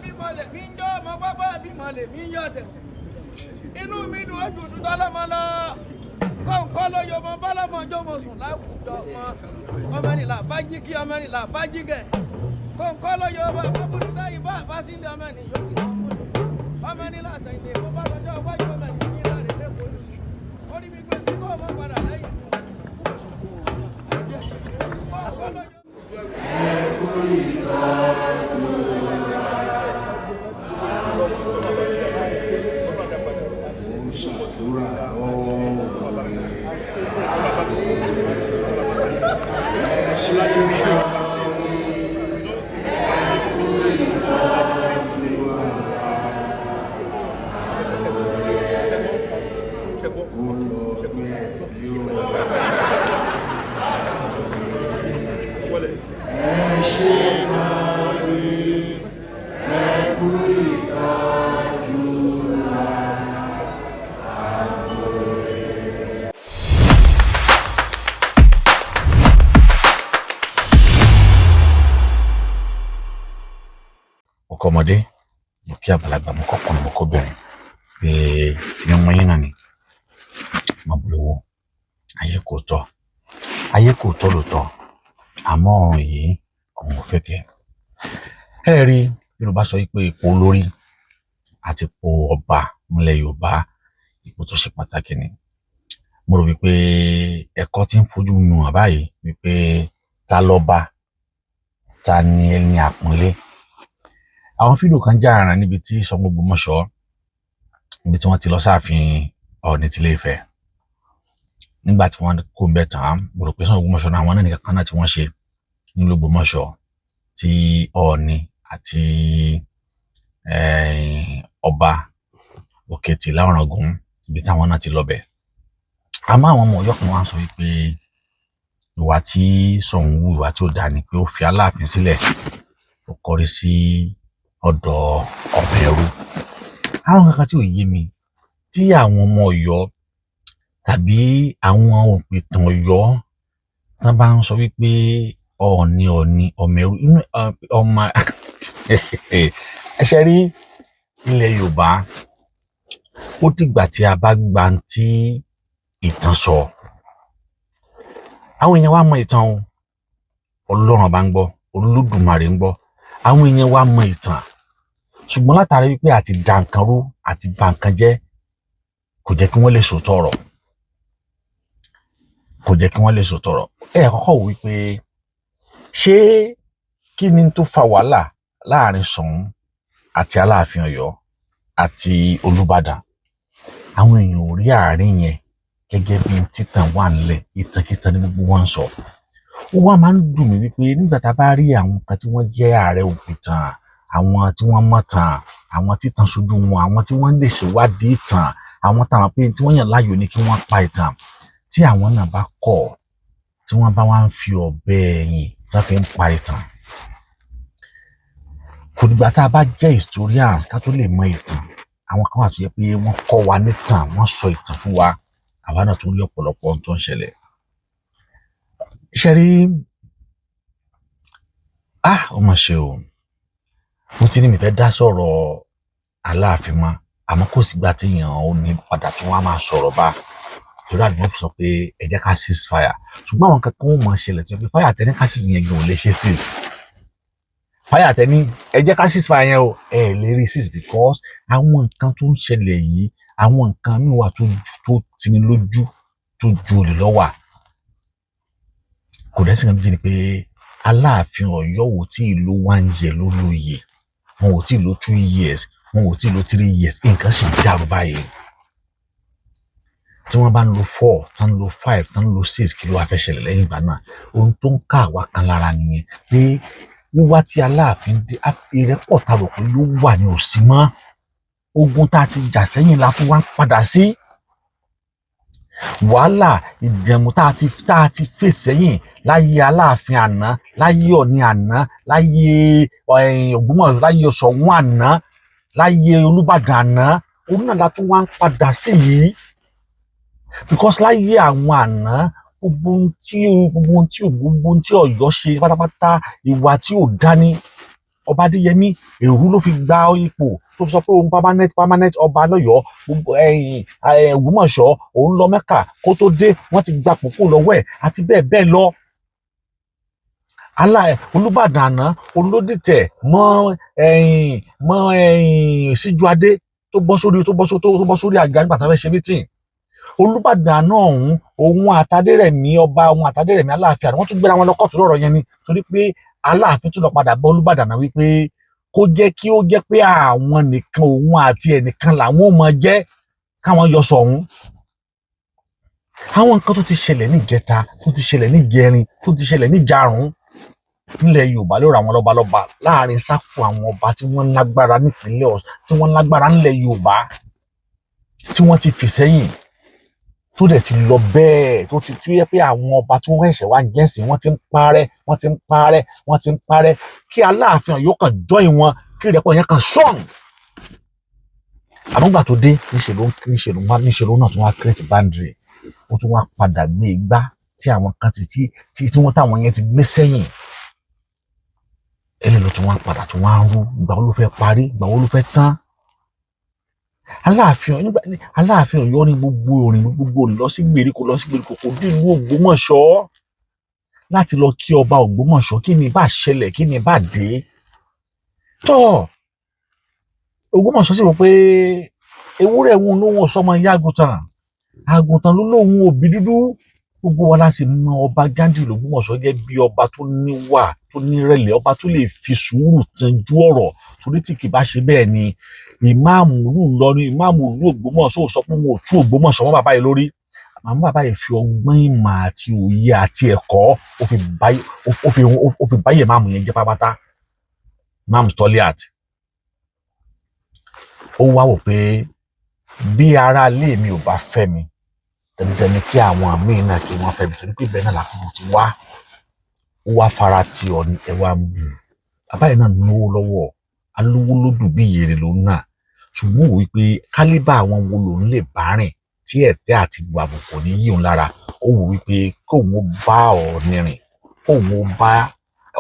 bímọ lè mí ń jọ́ ọmọ pápá bímọ lè mí ń yọ̀ tẹ̀sẹ̀. Inú mi dùn ojú dúdú ọlọ́mọ lọ. Kọ̀ǹkọ́ ló yọ ọmọ bọ́lọ́mọ jọmọ sùn láwùjọ ọmọ. Ọmọ nìlà bá jí kí ọmọ nìlà bá jí gẹ̀. Kọ̀ǹkọ́ ló yọ ọmọ àbúrò táyì bá àbá sílé ọmọ nìyó kì í fún mi. Ọmọ nìlà sẹ̀yìn lè kó bá lọ́jọ́ wájú ọmọ nìyí náà rè lẹ́kọ̀ọ́. Orí mi gbé tí kò mọ́ padà lẹ́yìn. Ọmọdé mo kí àgbàlagbà mo kọ́kùnrin mo kóbìnrin pé ní wọ́n yín náà ni mo bùrọ̀wọ́ ayé kò tọ́ lóòótọ́ àmọ́ ọ̀run yìí ọ̀hún ò fẹ́ kẹ́ ẹ rí Yorùbá sọ pé ipò olórí àti ipò ọba nílẹ̀ Yorùbá ipò tó ṣe pàtàkì ni mo rò wípé ẹ̀kọ́ tí ń fojú mi hàn báyìí wípé ta lọ́ba ta ni ẹni àpọ́nlé. Àwọn fídíò kan já àràn níbi tí Ṣàngó Ògbómọ̀ṣọ́ níbi tí wọ́n ti lọ sáàfin Ọọ̀ni tilé Ifẹ̀ nígbà tí wọ́n kó ń bẹ̀ tán mo rò pé Ṣàngó Ògbómọ̀ṣọ́ náà àwọn náà nìkan kan náà tí wọ́n ṣe nílùú Ògbómọ̀ṣọ́ tí Ọọ̀ni àti ọba Òkè-Tìlá Ọ̀ràngún ibi táwọn náà ti lọ bẹ̀. Àmọ́ àwọn ọmọ Ọ̀yọ́ kan wá sọ wípé ìwà tí Ṣàngó wù ìwà tí ó dáa ni pé ó fi Aláàfin sílẹ̀ ó kọrí sí ọ̀dọ̀ ọba ẹrú. Àwọn kankan tí ò yé mi tí àwọn ọmọ Ọ̀yọ́ tàbí àwọn òpìtàn Ọ̀yọ́ tán bá ń sọ wípé Ọọ̀ni ọmọ ẹrú inú ọmọ ẹṣẹ rí ilẹ̀ Yorùbá ó dìgbà tí a bá gba tí ìtàn sọ. Àwọn èèyàn wa mọ ìtàn o, Ọlọ́run bá ń gbọ́, Olódùmarè ń gbọ́, àwọn èèyàn wa mọ ìtàn ṣùgbọ́n látàrí wípé àti dà nǹkan rú àti bà nǹkan jẹ́ kò jẹ́ kí wọ́n lè sòótọ́ ọ̀rọ̀ ẹ kọ́kọ́ wò wípé ṣé kí ni tó fa wàhálà láàrin Ṣàngó àti Aláàfin Ọ̀yọ́ àti Olúbàdàn. Àwọn èèyàn ò rí àárín yẹn gẹ́gẹ́ bí títàn wà nílẹ̀ ìtànkìtàn ní gbogbo wọn sọ. Ó wá máa ń dùn mí wípé nígbà tá a bá rí àwọn kan tí wọ́n jẹ́ ààrẹ òpìtàn, àwọn tí wọ́n mọ̀ tàn, àwọn títàn ṣojú wọn, àwọn tí wọ́n lè ṣèwádìí ìtàn, àwọn táwọn pé tí wọ́n yàn láàyò ni kí wọ́n pa ìtàn, tí àwọn náà bá kọ̀ tí wọ́n bá wá ń fi ọ̀bẹ ẹ̀yìn tí wọ́n fi ń pa ìtàn. Kò dìgbà tá a bá jẹ́ historians ká tó lè mọ ìtàn. Àwọn kan wà tó yẹ pé wọ́n kọ́ wa nítàn, wọ́n sọ ìtàn fún wa, àwa náà tún rí ọ̀pọ̀lọpọ̀ ohun tó ń ṣẹlẹ̀. Ṣé rí ó mà ṣe o, mo ti ní mi fẹ́ dá sọ̀rọ̀ Aláàfin mọ́ àmọ́ kò sígbà tí èèyàn ò ní padà tí wọ́n á máa sọ̀rọ̀ bá torí àdúgbò sọ pé ẹ jẹ́ ká cease fire ṣùgbọ́n àwọn kankan ó máa ṣẹlẹ̀ tó yẹ pé fire tẹ́ni ká cease yẹn gan ò lè ṣe cease. Fire tẹ́ni ẹ jẹ́ ká cease fire yẹn o ẹ lè rí cease because àwọn nǹkan tó ń ṣẹlẹ̀ yìí àwọn nǹkan míì wà tó tini lójú tó ju olè lọ́wà. Kò dẹ́sí kan bí jẹ́ ni pé Aláàfin Ọ̀yọ́ ò tí ì lo 1 year lórí oyè, wọn ò tí ì lo 2 years, wọn ò tí ì lo 3 years, nǹkan sì dàrú báyìí. Tí wọ́n bá ń lo 4 tán ń lo 5 tán ń lo 6 kí ló wá fẹ́ ṣẹlẹ̀ lẹ́yìn ìgbà náà. Ohun tó ń ká àwa kan lára nìyẹn pé wíwá tí Aláàfin dé ìrẹ́pọ̀ ta rò pé yóò wà ní òsì mọ́. Ogun tá a ti jà sẹ́yìn la tún wá ń padà sí. Wàhálà ìjẹ̀mú tá a ti fèsì sẹ́yìn láyé Aláàfin àná, láyé Ọọ̀ni àná, láyé Ògbómọ̀ṣọ́, láyé Ṣàngó àná, láyé Olúbàdàn àná, òun náà la tún wá ń padà sí yìí. Because láyé àwọn àná gbogbo ohun tí Ọ̀yọ́ ṣe pátápátá ìwà tí ò dání ọba Adéyẹmí èrú ló fi gba ipò tó sọ pé òun permanent ọba lọ́yọ̀ọ́ gbogbo Ògbómọ̀ṣọ́ òun lọ Mẹ́kà kó tó dé wọ́n ti gba pòpò lọ́wọ́ ẹ̀ àti bẹ́ẹ̀ bẹ́ẹ̀ lọ. Olúbàdàn àná olódìtẹ̀ mọ́ Síjúadé tó bọ́ sórí àga nígbà tó fẹ́ ṣe mítìn. Olúbàdàn náà òun àtàdérẹ̀mí ọba òun àtàdérẹ̀mí Aláàfin àná wọ́n tún gbéra wọn lọ kóòtù lọ́rọ̀ yẹn ni torí pé Aláàfin tún lọ padà bá Olúbàdàn náà wípé kó jẹ́ kí ó jẹ́ pé àwọn nìkan òun àti ẹnìkan làwọn ò mọ jẹ́ káwọn yọ sọ̀hún. Àwọn nǹkan tó ti ṣẹlẹ̀ ní ìjẹta tó ti ṣẹlẹ̀ ní ìjẹrin tó ti ṣẹlẹ̀ ní ìjarun nílẹ̀ Yorùbá lórí àwọn lọ́balọ́ba láàrin sáfù àwọn ọba tí wọ́n lágbára nípínlẹ̀ Ọ̀ṣun tí wọ́n lágbára nílẹ̀ Yorùbá tí wọ́n ti fì sẹ́yìn tó dẹ̀ ti lọ bẹ́ẹ̀ tó yẹ pé àwọn ọba tí wọ́n ṣẹ̀ṣẹ̀ wá gẹ̀ẹ́sì wọ́n ti ń parẹ́ kí Aláàfin Ọ̀yọ́ kan join wọn kí ìrẹ́pọ̀ yẹn kan strong. Àmọ́gbà tó dé níṣẹ́ ló náà tún wá create boundary ó tún wá padà gbé igbá tí àwọn kan tí wọ́n táwọn yẹn ti gbé sẹ́yìn. Ẹlẹ́ ló tún wá padà tún wá ń rú ìgbà wo ló fẹ́ parí ìgbà wo ló fẹ́ tán. Aláàfin Ọ̀yọ́ ní gbogbo òrìn lọ sí gbèríko kò dé ìlú Ògbómọ̀ṣọ́ láti lọ kí ọba Ògbómọ̀ṣọ́ kí ni bá ṣẹlẹ̀ kí ni bá dé. Tọ́ Ògbómọ̀ṣọ́ sì rò pé ewúrẹ́ wọn ló wọn sọmọ ìyá àgùntàn ló lóun òbí dúdú. Gbogbo wa la sì mọ ọba Ghandi l'Ògbómọ̀ṣọ́ gẹ́gẹ́ bí ọba tó níwà tó nírẹ̀lẹ̀ ọba tó lè fi sùúrù tanjú ọ̀rọ̀ torí tí kì bá ṣe bẹ́ẹ̀ ni ìmáàmù ìlú Ìlọrin ìmáàmù ìlú Ògbómọ̀ṣọ́ sọ pé wọn ò tú Ògbómọ̀ṣọ́ mọ́ bàbá yìí lórí. Àmọ́ bàbá yìí fi ọgbọ́n ìmọ̀ àti òye àti ẹ̀kọ́ ó fi báyẹ̀ máàmù yẹn jẹ́ pápátá máàmù Stoliat. Ó wá wò pé bí ara ilé mi ò bá fẹ́ mi dandan ni kí àwọn àmì náà kí wọ́n fẹ́ mi torí pé bẹ́ẹ̀ náà làkúrò ti wá ó wá fara ti Ọọ̀ni ẹ wá ń bù. Bàbá yìí náà lówó lọ́wọ́ alówó lódù bí ìyèrè lòun náà ṣùgbọ́n wò wípé kálíbà àwọn wo lòun lè bá rìn tí ẹ̀tẹ́ àti gbàbùkù ní yí òun lára. Ó wò wípé kóun ó bá Ọọ̀ni rìn kóun ó bá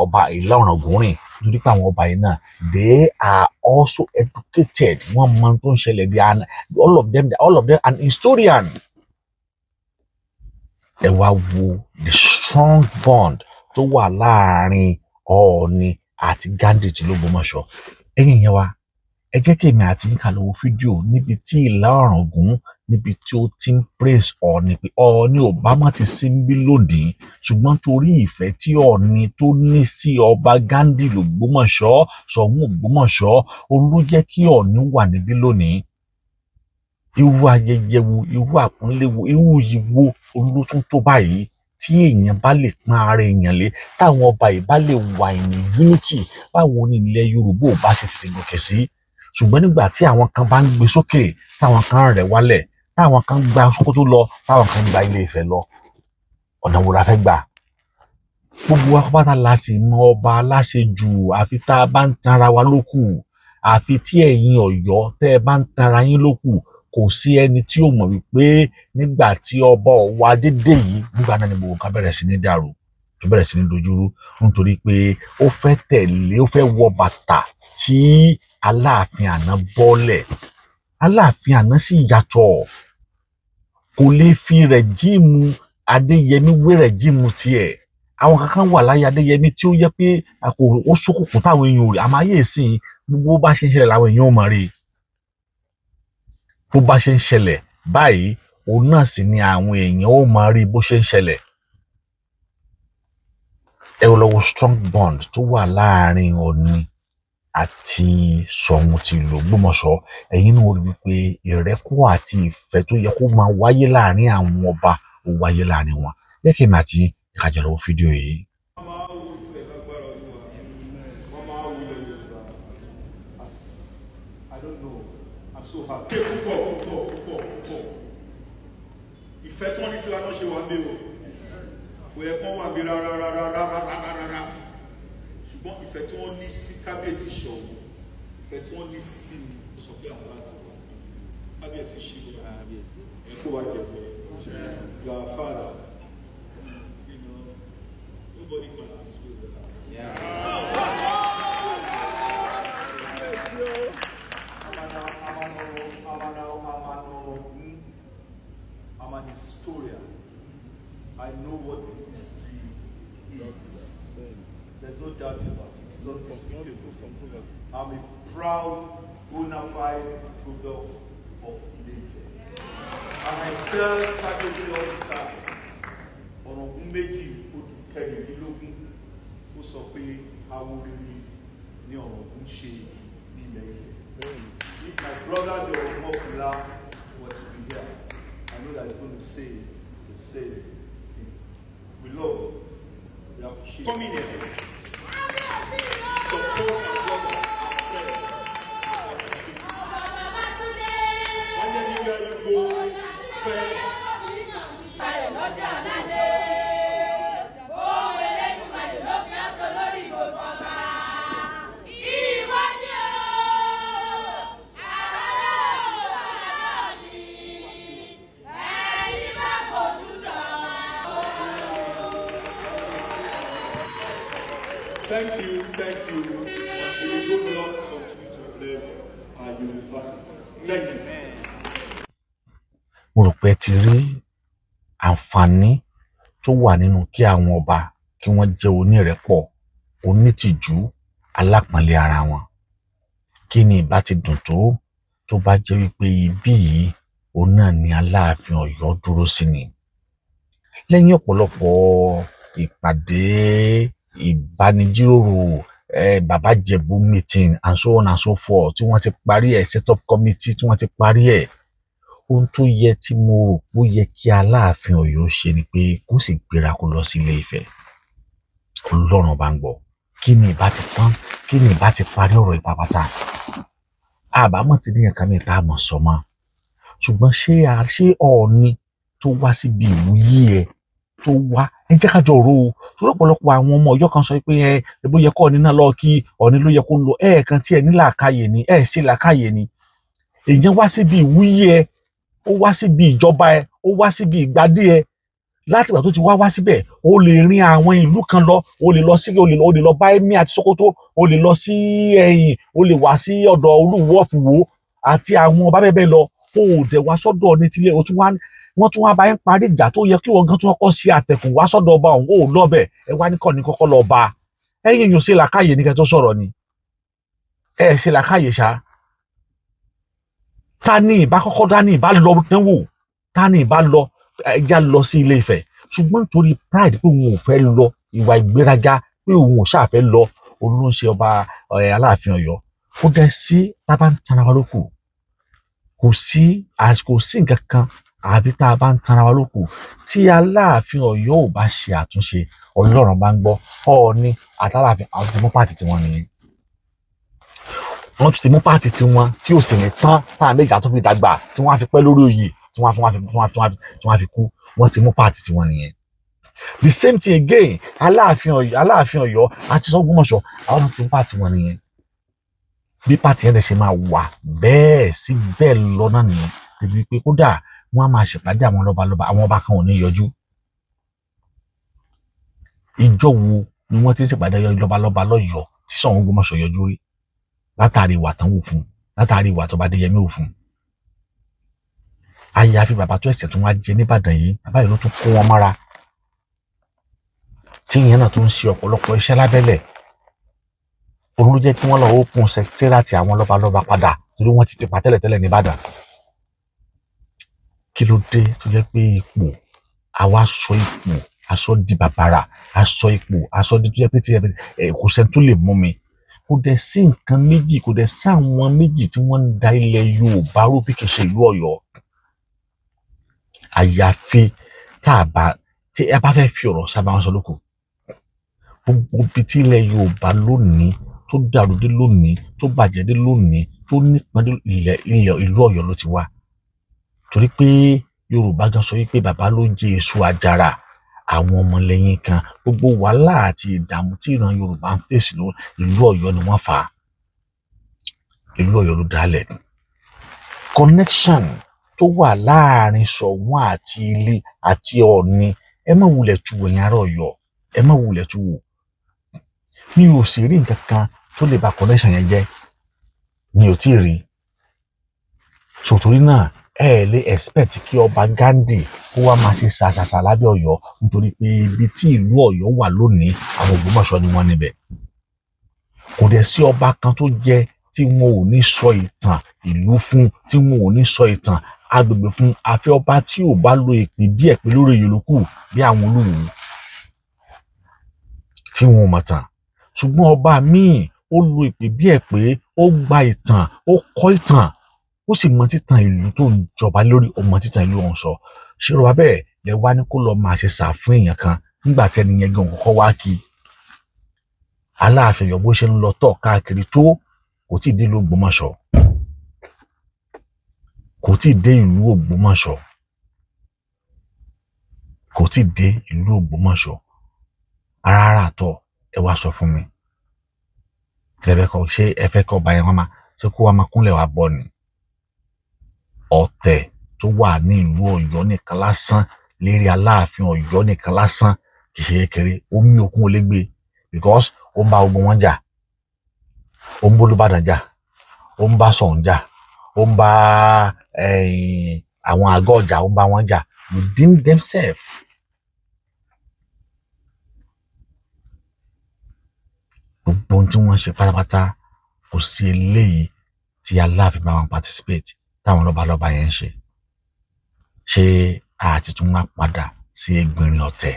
ọba Ìlá Ọ̀ràngún rìn nítorí pé àwọn ọba yìí náà they are also educated wọ́n mọ tó ń ṣẹlẹ̀ bí all of them an historian. Ẹ wá wo the strong bond tó wà láàrin Ọọ̀ni àti Ghandi tí l'Ògbómọ̀ṣọ́. Ẹ̀yin yẹn wa ẹ jẹ́ kí èmi àti yín ká lọ wo fídíò níbi tí Ìlá Ọ̀ràngún níbi tí ó ti ń praise Ọọ̀ni pé Ọọ̀ni ò bá má ti sí níbí lónìí ṣùgbọ́n torí ìfẹ́ tí Ọọ̀ni tó ní sí ọba Ghandi l'Ògbómọ̀ṣọ́ Ṣọ̀ún Ògbómọ̀ṣọ́ ló jẹ́ kí Ọọ̀ni wà níbí lónìí. Irú ayẹyẹ wo irú àpọ́nlé wo irú yìí wo olótún tó báyìí tí èèyàn bá lè pọ́n ara èèyàn lé táwọn ọba yìí bá lè wà ní unity báwo ni ilẹ̀ Yorùbá ò bá ṣe ti gòkè sí. Ṣùgbọ́n nígbà tí àwọn kan bá ń gbé sókè táwọn kan rẹ̀ wálẹ̀ táwọn kan gba Sókótó lọ táwọn kan gba Ilé Ifẹ̀ lọ ọ̀nà wo la fẹ́ gbà. Gbogbo wa pátá la sì mọ ọba aláṣejù àfi tá a bá ń tanra wa lókù àfi tí ẹ̀yin Ọ̀yọ́ tẹ́ ẹ bá ń tanra yín lókù. Kò sí ẹni tí ó mọ̀ wípé nígbà tí ọba Ọ̀wọ̀ Adédè yìí nígbà náà ni gbogbo nǹkan bẹ̀rẹ̀ sí ní dàrú tó bẹ̀rẹ̀ sí ní dojúrú nítorí pé ó fẹ́ wọ bàtà tí Aláàfin àná bọ́lẹ̀. Aláàfin àná sì yàtọ̀ kò lè fi rẹ̀jíìmù Adéyẹmí wé rẹ̀jíìmù tiẹ̀. Àwọn kankan wà láyé Adéyẹmí tí ó yẹ pé ó ṣókùnkùn táwọn èèyàn ò rí àmọ́ ayé ìsìn gbogbo bá ṣe ń ṣẹlẹ̀ láwọn èèyàn ò mọ̀ rí bó bá ṣe ń ṣẹlẹ̀ báyìí òun náà sì ni àwọn èèyàn ó máa rí bó ṣe ń ṣẹlẹ̀. Ẹ lọ wo strong bond tó wà láàrin Ọọ̀ni àti Ṣọ̀ún ti ìlú Ògbómọ̀ṣọ́. Ẹ̀yin náà rí wípé ìrẹ́pọ̀ àti ìfẹ́ tó yẹ kó máa wáyé láàrin àwọn ọba ó wáyé láàrin wọn. Jẹ́ kí èmi àti ìkàjọ lọ wo fídíò yìí. Ìfẹ́ tí wọ́n ní sí wa náà ṣe wà ń bẹ̀ o kò yẹ kán wà ń bẹ̀ rárá ṣùgbọ́n ìfẹ́ tí wọ́n ní sí kábíyèsí Ṣọ̀ún ìfẹ́ tí wọ́n ní sí mi sọ pé àwọn láti wà kábíyèsí ṣe ẹ kó wa jẹ pé you are father you know nobody can dispute that. doubt about it. It's undisputable. I'm a proud, bona fide product of Ile-Ife. And I tell Kábíyèsí all the time, Ọ̀ràngún méjì ó di kẹrìndínlógún ó sọ pé Awórere ní Ọ̀ràngún ṣe ní Ilé-Ifẹ̀. If my brother the Ọ̀ràngún were to be here, I know that he's going to say the same thing. We love you. We appreciate you. Come in here. Support our brother, our friend. And then you guys go, friend. Thank you. May the good Lord continue to bless our university. Thank you. Mo rò pé ti rí àǹfààní tó wà nínú kí àwọn ọba kí wọ́n jẹ́ onírẹ̀pọ̀, onítìjú, alápọ̀nlé ara wọn. Kí ni ìbá ti dùn tó bá jẹ́ wípé ibí yìí òun náà ni Aláàfin Ọ̀yọ́ dúró sí ni. Lẹ́yìn ọ̀pọ̀lọpọ̀ ìpàdé, ìbánijíròrò, Bàbá Jẹ̀bú meeting and so on and so forth tí wọ́n ti parí ẹ̀, set up committee tí wọ́n ti parí ẹ̀. Ohun tó yẹ tí mo rò pé ó yẹ kí Aláàfin Ọ̀yọ́ ṣe ni pé kó sì gbéra kó lọ sí Ilé-Ifẹ̀. Ọlọ́run bá ń gbọ́. Kí ni ìbá ti tán? Kí ni ìbá ti parí ọ̀rọ̀ ìpapàtà? Àbámọ̀ ti ní ẹ̀ka mẹ́ta àmọ̀ sọ mọ́. Ṣùgbọ́n ṣé Ọọ̀ni tó wá síbi ìwúyè ẹ̀ tó wá ẹ jẹ́ ká jọ rò ó. Torí ọ̀pọ̀lọpọ̀ àwọn ọmọ Ọ̀yọ́ kan sọ pé ẹbí ó yẹ kó Ọọ̀ni náà lọ kí Ọọ̀ni ló yẹ kó lọ. Ẹ̀ẹ̀kan tí ẹ ní làákàyè ni ẹ̀ ṣe làákàyè ni. Èèyàn wá síbi ìwúyè ẹ̀, ó wá síbi ìjọba ẹ̀, ó wá síbi ìgbádé ẹ̀. Láti ìgbà tó ti wá síbẹ̀, ó lè rin àwọn ìlú kan lọ, ó lè lọ bá Emir àti Sokoto, ó lè lọ sí ó lè wá sí ọ̀dọ̀ Olúwo of Ìwó àti àwọn ọba bẹ́ẹ̀ lọ. Ó dẹ̀ wá sọ́dọ̀ ní tilẹ̀, wọ́n tún wá bá yín parí ìjà tó yẹ kí wọ́n gan tún kọ́kọ́ ṣe àtẹ̀kùn wá sọ́dọ̀ ọba òun. Ó lọ́bẹ̀ ẹ wá ní kọ́ ní kọ́kọ́ lọ bá. Ẹ̀yin yóò ṣe làákàyè ní kẹ́ tó sọ̀rọ̀ ni. Ẹ ṣe làákàyè ṣá. Ta ni ìbá kọ́kọ́ dání ìbá lọ dánwò? Ta ni ìbá lọ ẹja lọ sí Ilé-Ifẹ̀? Ṣùgbọ́n nítorí pride pé òun ò fẹ́ lọ, ìwà ìgbéraga pé òun ò ṣàfẹ́ lọ, òun ló ń ṣe ọba Aláàfin Ọ̀yọ́. Kò dẹ̀ sí tá bá ń tanra wa lókù. Kò sí nǹkan kan àbí tá a bá ń tanra wa lókù. Tí Aláàfin Ọ̀yọ́ ò bá ṣe àtúnṣe, Ọlọ́run bá ń gbọ́. Ọọ̀ni àtàláàfin àwọn ti mú pàtì tiwọn nìyẹn. Wọ́n tún ti mú pàtì tiwọn tí ò sì ní tán táwọn méjì tó fi dàgbà tí wọ́n á fi pẹ́ lórí oyè tí wọ́n á fi kú. Wọ́n ti mú pàtì tiwọn nìyẹn. The same thing again, Aláàfin Ọ̀yọ́ àti Ògbómọ̀ṣọ́ àwọn ti mú pàtì wọn nìyẹn. Bí pàtì yẹn lè ṣe máa wà bẹ́ẹ̀ sí bẹ́ẹ̀ lọ́nà nìyẹn. Débi pé kódà wọ́n á máa ṣèpàdé àwọn lọ́balọ́ba, àwọn ọba kan ò ní yọjú. Ìjọ wo ni wọ́n ti ń ṣèpàdé lọ́balọ́ba lọ́yọ̀ọ́ tí Ṣọ̀ún Ògbómọ̀ṣọ́ yọjú rí? Látàrí ìwà tán wò fún, látàrí ìwà tó bá Adéyẹmí wò fún. Àyàfi bàbá tó ẹ̀sẹ̀ tó wá jẹ níbàdàn yìí, bàbá yìí ló tún kó wọn mára. Tí ìyẹn náà tó ń ṣe ọ̀pọ̀lọpọ̀ iṣẹ́ lábẹ́lẹ̀. Òun ló jẹ́ kí wọ́n lọ open secretariat àwọn lọ́balọ́ba padà torí wọ́n ti ti pa tẹ́lẹ̀tẹ́lẹ̀ níbàdàn. Kí ló dé tó jẹ́ pé ipò àwa sọ ipò aṣọ di bàbàrà, aṣọ ipò aṣọ di tó jẹ́ pé kò sẹ́ni tó lè mú mi. Kò dẹ̀ sí nǹkan méjì, kò dẹ̀ sí àwọn méjì tí wọ́n ń da ilẹ̀ Yorùbá rú bí kì í ṣe ìlú Ọ̀yọ́. Àyàfi tí ẹ bá fẹ́ fi ọ̀rọ̀ sábà wọn sọ lóko. Gbogbo ibi tí ilẹ̀ Yorùbá lónìí tó dàrú dé lónìí, tó bàjẹ́ dé lónìí, tó nípọn dé ìlú Ọ̀yọ́ ló ti wá. Torí pé Yorùbá gan sọ wípé bàbá ló jẹ èso àjàrà, àwọn ọmọlẹ́yìn kan gbogbo wàhálà àti ìdààmú tí ìran Yorùbá ń fèsì lọ ìlú Ọ̀yọ́ ni wọ́n fà á. Ìlú Ọ̀yọ́ ló dálẹ̀. Connection tó wà láàrin Ṣọ̀ún àti Ilé àti Ọọ̀ni ẹ má wulẹ̀ tu ẹ̀yin ará Ọ̀yọ́, ẹ má wulẹ̀ tu wò. Mi ò sì rí nǹkan kan tó lè ba connection yẹn jẹ́. Mi ò tí ì rí. Sòtúrí náà ẹ lè expect kí ọba Ghandi kó wá máa ṣe ṣàṣàṣà lábẹ́ Ọ̀yọ́ nítorí pé ibi tí ìlú Ọ̀yọ́ wà lónìí àwọn Ògbómọ̀ṣọ́ ni wọ́n níbẹ̀. kò dẹ̀ sí ọba kan tó jẹ tí wọn ò ní sọ ìtàn ìlú fún, tí wọn ò ní sọ ìtàn agbègbè fún. Àfi ọba tí ò bá lo èpè bí ẹ̀pẹ́ lórí ìyólókù bí àwọn Olúwo tí wọn ò mọ̀ tàn. Ṣùgbọ́n ọba míì ó lo èpè bí ẹ̀pẹ́, ó gba ìtàn, ó kọ́ ìtàn, ó sì mọ títàn ìlú tó ń jọba lórí, ó mọ títàn ìlú ọ̀hún sọ. Ṣé ọba bẹ́ẹ̀ lẹ wá ní kó lọ máa ṣe sà fún èèyàn kan nígbà tí ẹni yẹn gan kọ́kọ́ wá kí Aláàfin Ọ̀yọ́ bó ṣe ń lọ tọ̀ káàkiri tó kò tí ì dé ìlú Ògbómọ̀ṣọ́, kò tí ì dé ìlú Ògbómọ̀ṣọ́, kò tí ì dé ìlú Ògbómọ̀ṣọ́ rárá tọ̀. Ẹ wá sọ fún mi, ṣé ẹ fẹ́ kọ́ ọba yẹn wá máa ṣé kó wá máa kúnlẹ̀ wá bọ̀ ni? Ọ̀tẹ̀ tó wà ní ìlú Ọ̀yọ́ nìkan lásán lérí Aláàfin Ọ̀yọ́ nìkan lásán kì í ṣe kékeré. Omi òkun ò lè gbé because ó ń bá ogun wọn jà, ó ń bá Olúbàdàn jà, ó ń bá Ṣọ̀ún jà, ó ń bá àwọn àgọ́ ọjà, ó ń bá wọn jà within themselves. Gbogbo ohun tí wọ́n ṣe pátápátá kò sí eléyìí tí Aláàfin bá wọn participate táwọn lọ́balọ́ba yẹn ń ṣe. Ṣé àti tún wá padà sí ẹgbẹ̀rin ọ̀tẹ̀?